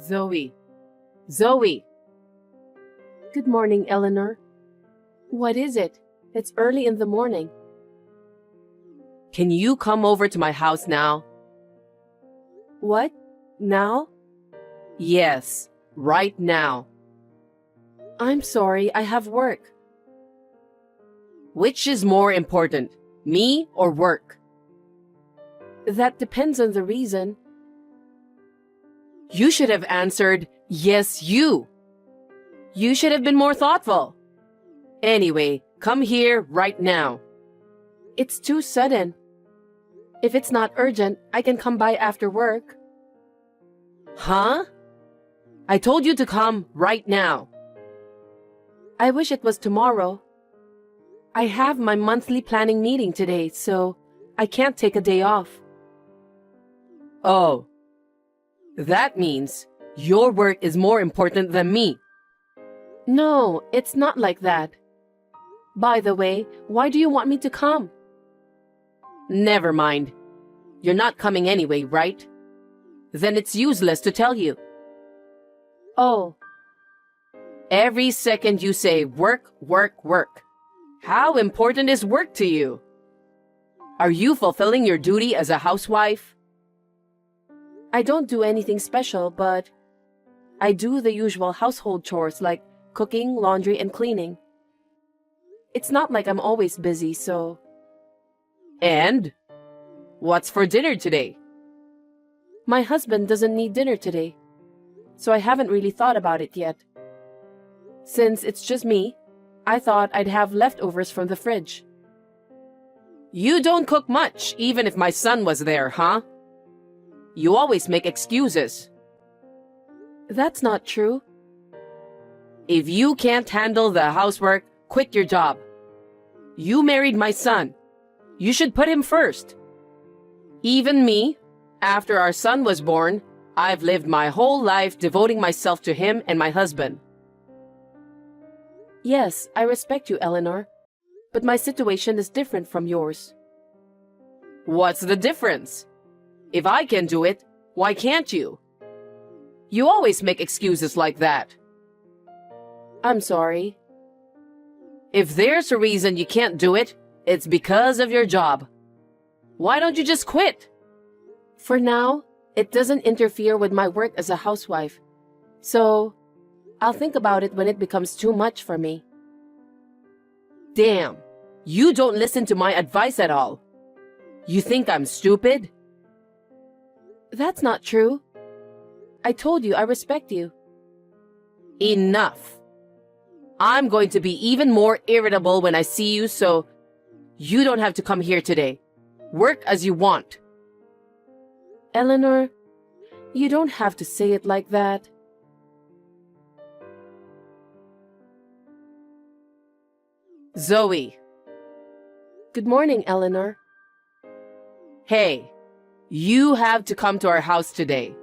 Zoe. Zoe. Good morning, Eleanor. What is it? It's early in the morning. Can you come over to my house now? What? Now? Yes, right now. I'm sorry, I have work. Which is more important, me or work? That depends on the reason. You should have answered, yes, you. You should have been more thoughtful. Anyway, come here right now. It's too sudden. If it's not urgent, I can come by after work. Huh? I told you to come right now. I wish it was tomorrow. I have my monthly planning meeting today, so I can't take a day off. Oh. That means your work is more important than me. No, it's not like that. By the way, why do you want me to come? Never mind. You're not coming anyway, right? Then it's useless to tell you. Oh, Every second you say work, work, work. How important is work to you? Are you fulfilling your duty as a housewife? I don't do anything special, but I do the usual household chores like cooking, laundry, and cleaning. It's not like I'm always busy, so And? What's for dinner today? my husband doesn't need dinner today, so I haven't really thought about it yet. Since it's just me, I thought I'd have leftovers from the fridge. You don't cook much, even if my son was there, huh? You always make excuses. That's not true. If you can't handle the housework, quit your job. You married my son. You should put him first. Even me, after our son was born, I've lived my whole life devoting myself to him and my husband. Yes, I respect you, Eleanor, but my situation is different from yours. What's the difference? If I can do it, why can't you? You always make excuses like that. I'm sorry. If there's a reason you can't do it, it's because of your job. Why don't you just quit? For now, it doesn't interfere with my work as a housewife, so I'll think about it when it becomes too much for me. Damn, you don't listen to my advice at all. You think I'm stupid? That's not true. I told you I respect you. Enough. I'm going to be even more irritable when I see you, so you don't have to come here today. Work as you want. Eleanor, you don't have to say it like that. Zoe. Good morning, Eleanor. Hey, you have to come to our house today.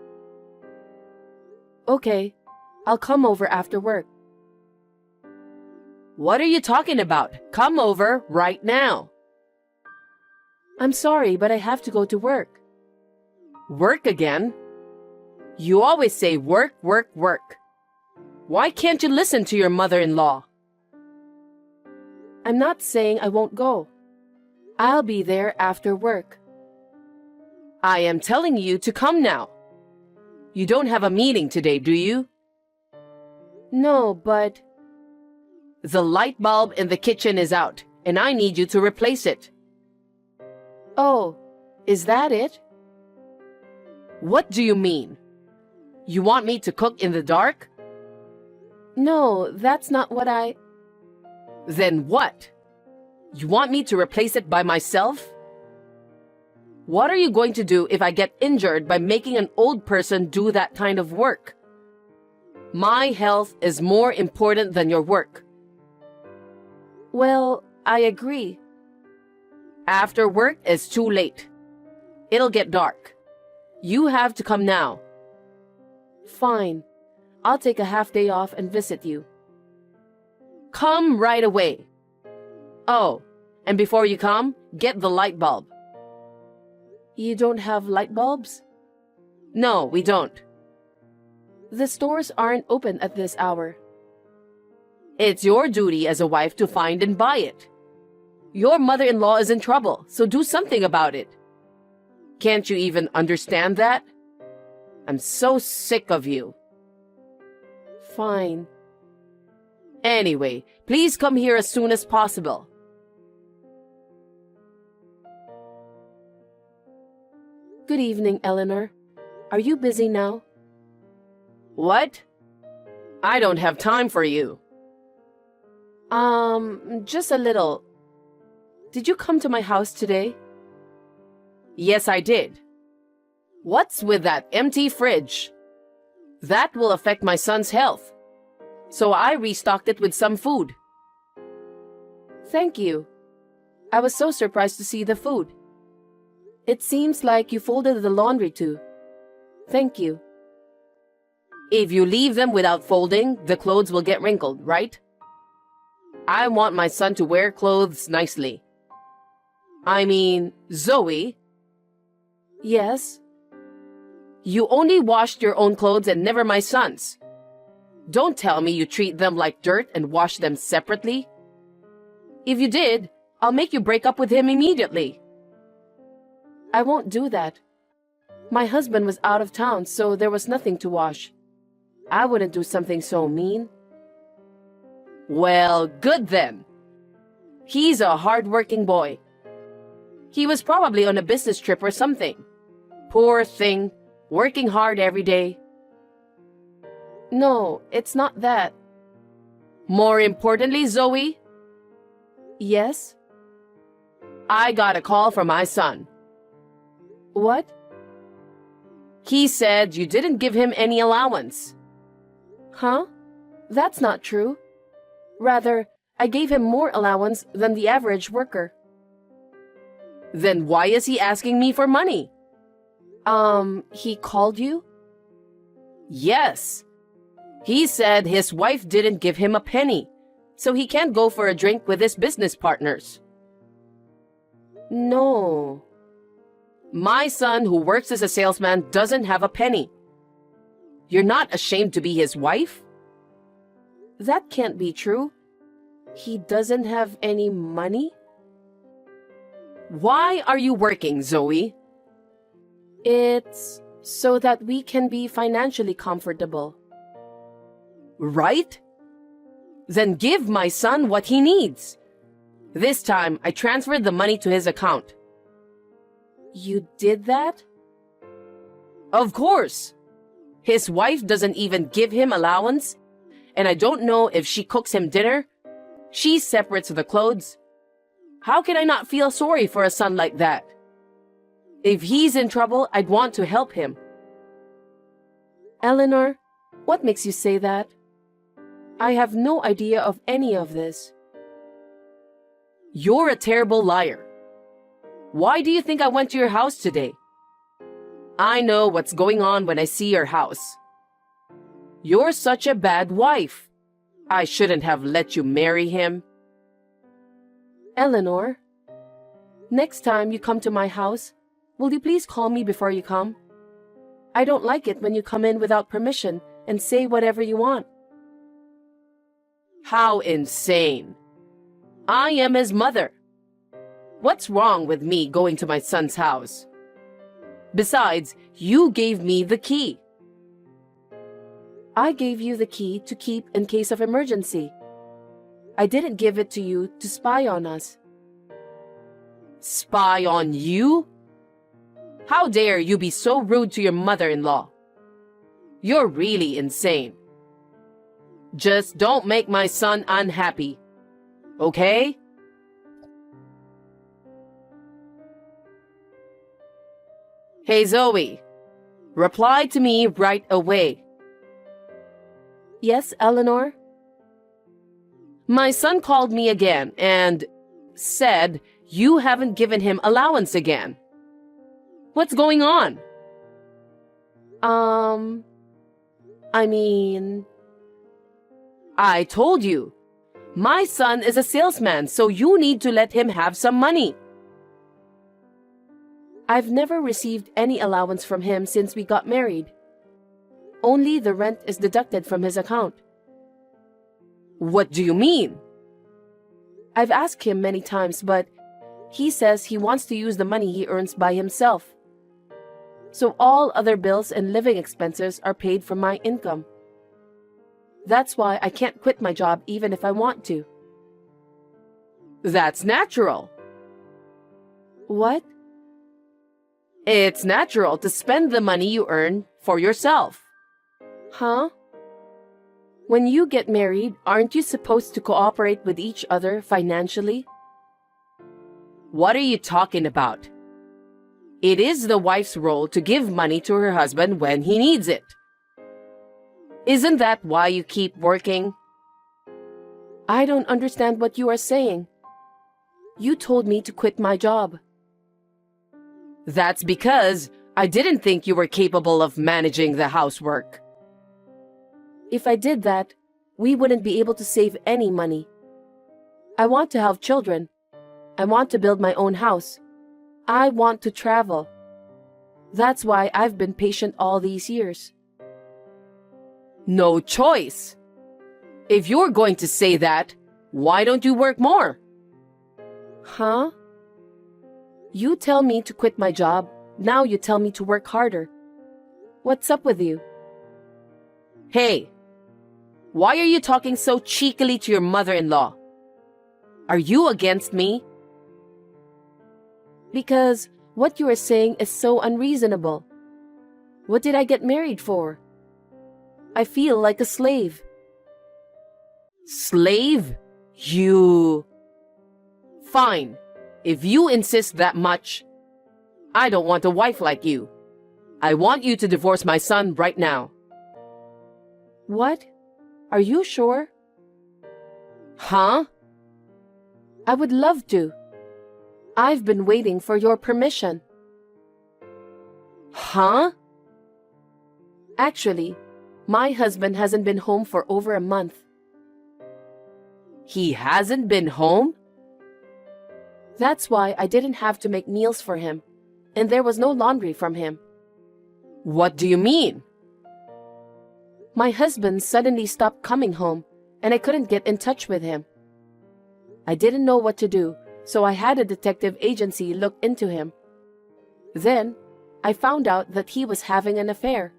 Okay, I'll come over after work. What are you talking about? Come over right now. I'm sorry, but I have to go to work. Work again? You always say work, work, work. Why can't you listen to your mother-in-law? I'm not saying I won't go. I'll be there after work. I am telling you to come now. You don't have a meeting today, do you? No, but The light bulb in the kitchen is out, and I need you to replace it. oh, is that it? What do you mean? You want me to cook in the dark? No, that's not what I... Then what? You want me to replace it by myself? What are you going to do if I get injured by making an old person do that kind of work? My health is more important than your work. Well, I agree. After work is too late. It'll get dark. You have to come now. Fine. I'll take a half day off and visit you. Come right away. Oh, and before you come, get the light bulb. You don't have light bulbs? No, we don't. The stores aren't open at this hour. It's your duty as a wife to find and buy it. Your mother-in-law is in trouble, so do something about it. Can't you even understand that? I'm so sick of you. Fine. Anyway, please come here as soon as possible. Good evening, Eleanor. Are you busy now? What? I don't have time for you. Just a little. Did you come to my house today? Yes, I did. What's with that empty fridge? That will affect my son's health. So I restocked it with some food. Thank you. I was so surprised to see the food. It seems like you folded the laundry too. Thank you. If you leave them without folding, the clothes will get wrinkled, right? I want my son to wear clothes nicely. I mean, Zoe. Yes? You only washed your own clothes and never my son's. Don't tell me you treat them like dirt and wash them separately. If you did, I'll make you break up with him immediately. I won't do that. My husband was out of town, so there was nothing to wash. I wouldn't do something so mean. Well, good then. He's a hard-working boy. He was probably on a business trip or something. Poor thing, working hard every day. No, it's not that. More importantly, Zoe, Yes? I got a call from my son. What? He said you didn't give him any allowance. Huh? That's not true. Rather, I gave him more allowance than the average worker. Then why is he asking me for money? He called you? Yes. He said his wife didn't give him a penny, so he can't go for a drink with his business partners. No. My son, who works as a salesman, doesn't have a penny. You're not ashamed to be his wife? That can't be true. He doesn't have any money? Why are you working, Zoe? It's so that we can be financially comfortable. Right? Then give my son what he needs. This time, I transferred the money to his account. You did that? Of course. His wife doesn't even give him allowance, and I don't know if she cooks him dinner. She separates the clothes. How can I not feel sorry for a son like that? If he's in trouble, I'd want to help him. Eleanor, what makes you say that? I have no idea of any of this. You're a terrible liar. Why do you think I went to your house today? I know what's going on when I see your house. You're such a bad wife. I shouldn't have let you marry him. Eleanor, next time you come to my house, will you please call me before you come? I don't like it when you come in without permission and say whatever you want. How insane. I am his mother. What's wrong with me going to my son's house? Besides, you gave me the key. I gave you the key to keep in case of emergency. I didn't give it to you to spy on us. Spy on you? How dare you be so rude to your mother-in-law? You're really insane. Just don't make my son unhappy. Okay? Hey, Zoe. Reply to me right away. Yes, Eleanor? My son called me again and said you haven't given him allowance again. What's going on? I told you. My son is a salesman, so you need to let him have some money. I've never received any allowance from him since we got married. Only the rent is deducted from his account. What do you mean? I've asked him many times, but he says he wants to use the money he earns by himself. So all other bills and living expenses are paid from my income. That's why I can't quit my job even if I want to. That's natural. What? It's natural to spend the money you earn for yourself. Huh? When you get married, aren't you supposed to cooperate with each other financially? What are you talking about? It is the wife's role to give money to her husband when he needs it. Isn't that why you keep working? I don't understand what you are saying. You told me to quit my job. That's because I didn't think you were capable of managing the housework. If I did that, we wouldn't be able to save any money. I want to have children. I want to build my own house. I want to travel. That's why I've been patient all these years. No choice. If you're going to say that, why don't you work more? Huh? You tell me to quit my job, now you tell me to work harder. What's up with you? Hey, why are you talking so cheekily to your mother-in-law? Are you against me? Because what you are saying is so unreasonable. What did I get married for? I feel like a slave. Slave? You... Fine. If you insist that much, I don't want a wife like you. I want you to divorce my son right now. What? Are you sure? Huh? I would love to. I've been waiting for your permission. Huh? Actually, my husband hasn't been home for over a month. He hasn't been home? That's why I didn't have to make meals for him, and there was no laundry from him. What do you mean? My husband suddenly stopped coming home, and I couldn't get in touch with him. I didn't know what to do, so I had a detective agency look into him. Then, I found out that he was having an affair.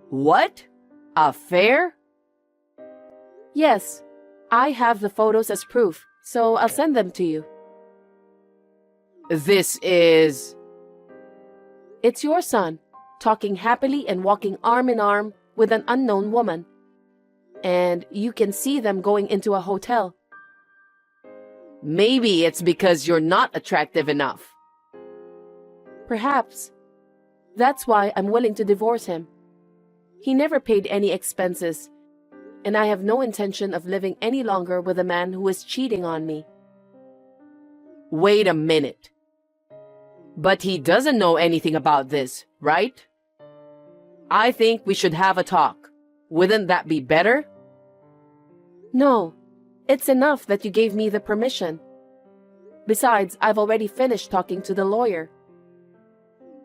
What? Affair? Yes, I have the photos as proof, so I'll send them to you. This is... It's your son, talking happily and walking arm in arm with an unknown woman. And you can see them going into a hotel. Maybe it's because you're not attractive enough. Perhaps. That's why I'm willing to divorce him. He never paid any expenses, and I have no intention of living any longer with a man who is cheating on me. Wait a minute. But he doesn't know anything about this, right? I think we should have a talk. Wouldn't that be better? No, it's enough that you gave me the permission. Besides, I've already finished talking to the lawyer.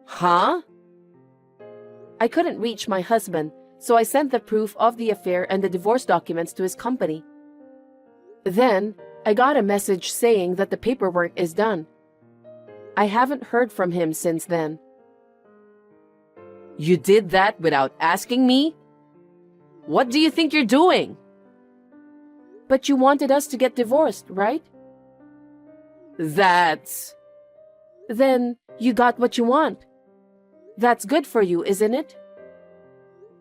Huh? I couldn't reach my husband, so I sent the proof of the affair and the divorce documents to his company. Then, I got a message saying that the paperwork is done. I haven't heard from him since then. You did that without asking me? What do you think you're doing? But you wanted us to get divorced, right? That's... Then, you got what you want. That's good for you, isn't it?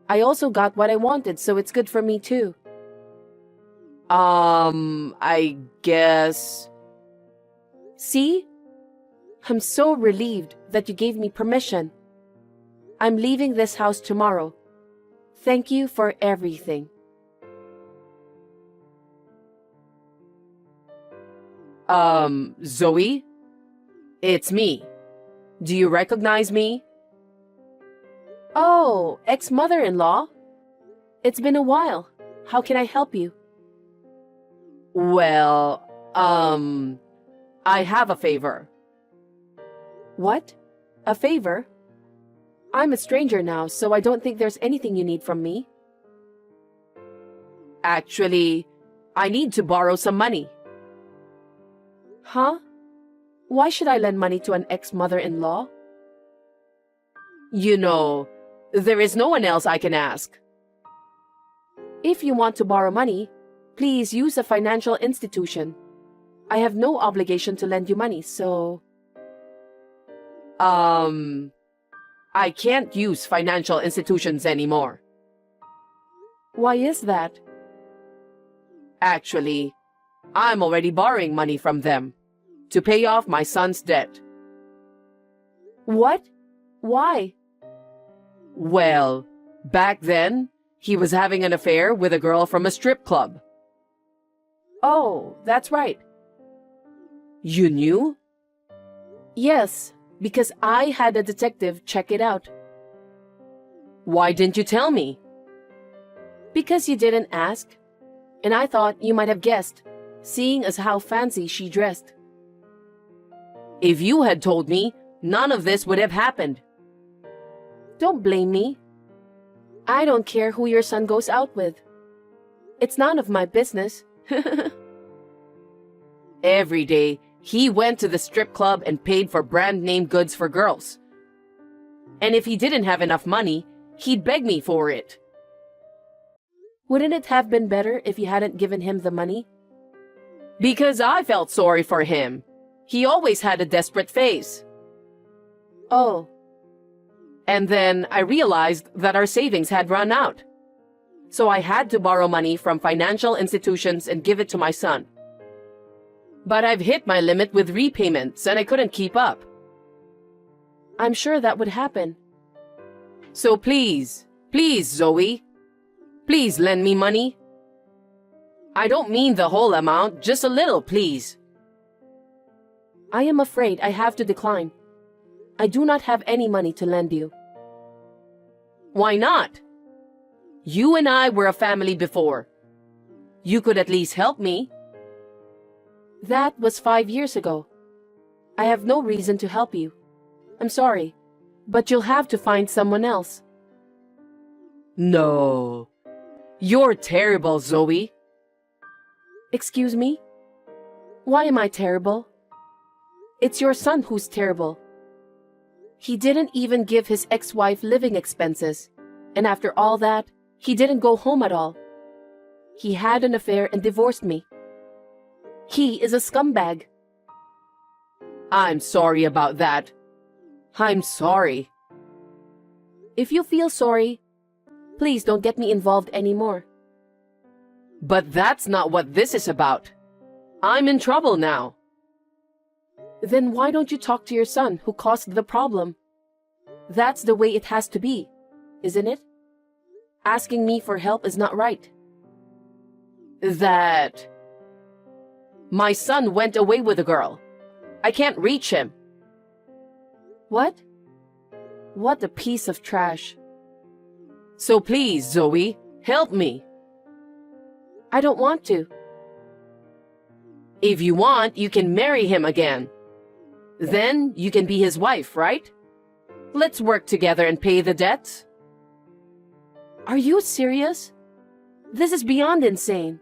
I also got what I wanted, so it's good for me too. I guess... See? I'm so relieved that you gave me permission. I'm leaving this house tomorrow. Thank you for everything. Zoe? It's me. Do you recognize me? Oh, ex-mother-in-law? It's been a while. How can I help you? Well, I have a favor. What? A favor? I'm a stranger now, so I don't think there's anything you need from me. Actually, I need to borrow some money. Huh? Why should I lend money to an ex-mother-in-law? You know, there is no one else I can ask. If you want to borrow money, please use a financial institution. I have no obligation to lend you money, so... I can't use financial institutions anymore. Why is that? Actually, I'm already borrowing money from them to pay off my son's debt. What? Why? Well, back then, he was having an affair with a girl from a strip club. Oh, that's right. You knew? Yes, because I had a detective check it out. Why didn't you tell me? Because you didn't ask, and I thought you might have guessed, seeing as how fancy she dressed. If you had told me, none of this would have happened. Don't blame me. I don't care who your son goes out with. It's none of my business. Every day, he went to the strip club and paid for brand name goods for girls. And if he didn't have enough money, he'd beg me for it. Wouldn't it have been better if you hadn't given him the money? Because I felt sorry for him. He always had a desperate face. Oh, And then I realized that our savings had run out. So I had to borrow money from financial institutions and give it to my son. But I've hit my limit with repayments and I couldn't keep up. I'm sure that would happen. So please, Zoe, please lend me money. I don't mean the whole amount, just a little, please. I am afraid I have to decline. I do not have any money to lend you. Why not? You and I were a family before. You could at least help me. That was 5 years ago. I have no reason to help you. I'm sorry, but you'll have to find someone else. No. You're terrible, Zoe. Excuse me? Why am I terrible? It's your son who's terrible. He didn't even give his ex-wife living expenses, and after all that, he didn't go home at all. He had an affair and divorced me. He is a scumbag. I'm sorry about that. I'm sorry. If you feel sorry, please don't get me involved anymore. But that's not what this is about. I'm in trouble now. Then why don't you talk to your son who caused the problem? That's the way it has to be, isn't it? Asking me for help is not right. My son went away with a girl. I can't reach him. What? What a piece of trash. So please, Zoe, help me. I don't want to. If you want, you can marry him again. Then you can be his wife, right? Let's work together and pay the debts. Are you serious? This is beyond insane.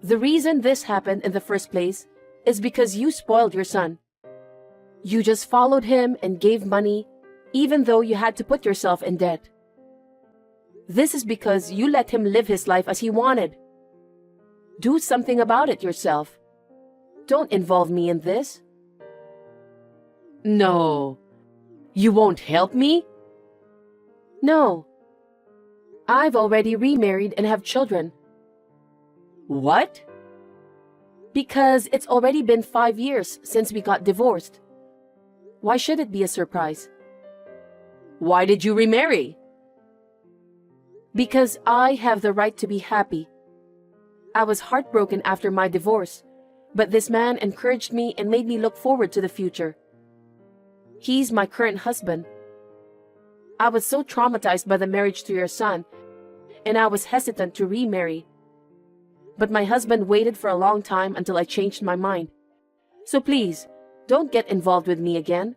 The reason this happened in the first place is because you spoiled your son. You just followed him and gave money, even though you had to put yourself in debt. This is because you let him live his life as he wanted. Do something about it yourself. Don't involve me in this. No. You won't help me? No. I've already remarried and have children. What? Because it's already been 5 years since we got divorced. Why should it be a surprise? Why did you remarry? Because I have the right to be happy. I was heartbroken after my divorce, but this man encouraged me and made me look forward to the future. He's my current husband. I was so traumatized by the marriage to your son, and I was hesitant to remarry. But my husband waited for a long time until I changed my mind. So please, don't get involved with me again.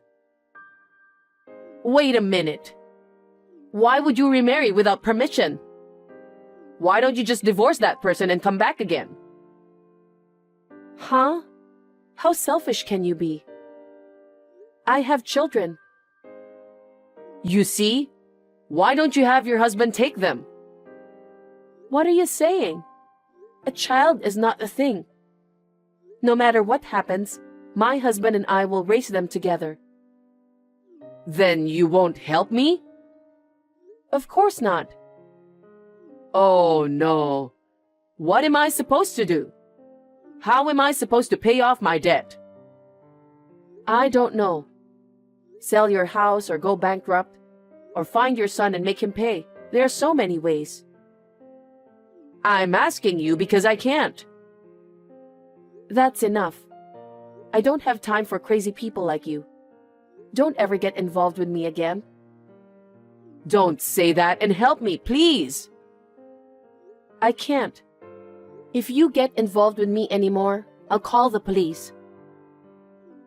Wait a minute. Why would you remarry without permission? Why don't you just divorce that person and come back again? Huh? How selfish can you be? I have children. You see? Why don't you have your husband take them? What are you saying? A child is not a thing. No matter what happens, my husband and I will raise them together. Then you won't help me? Of course not. Oh no. What am I supposed to do? How am I supposed to pay off my debt? I don't know. Sell your house or go bankrupt, or find your son and make him pay. There are so many ways. I'm asking you because I can't. That's enough. I don't have time for crazy people like you. Don't ever get involved with me again. Don't say that and help me, please. I can't. If you get involved with me anymore, I'll call the police.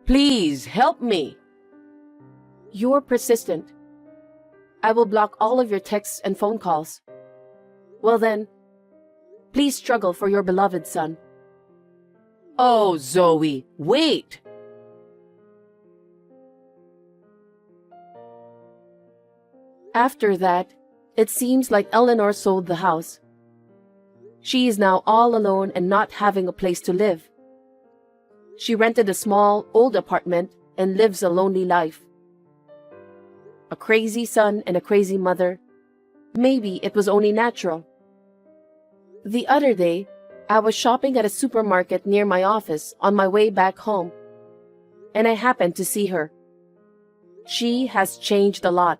Please help me. You're persistent. I will block all of your texts and phone calls. Well then, please struggle for your beloved son. Oh, Zoe, wait. After that, it seems like Eleanor sold the house. She is now all alone and not having a place to live. She rented a small, old apartment and lives a lonely life. A crazy son and a crazy mother. Maybe it was only natural. The other day, I was shopping at a supermarket near my office on my way back home, and I happened to see her. She has changed a lot.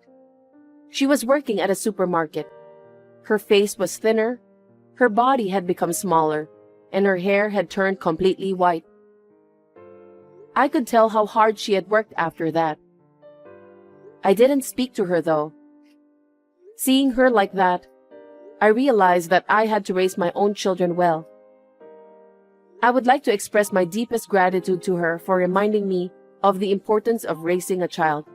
She was working at a supermarket. Her face was thinner, her body had become smaller, and her hair had turned completely white. I could tell how hard she had worked after that. I didn't speak to her though. Seeing her like that, I realized that I had to raise my own children well. I would like to express my deepest gratitude to her for reminding me of the importance of raising a child.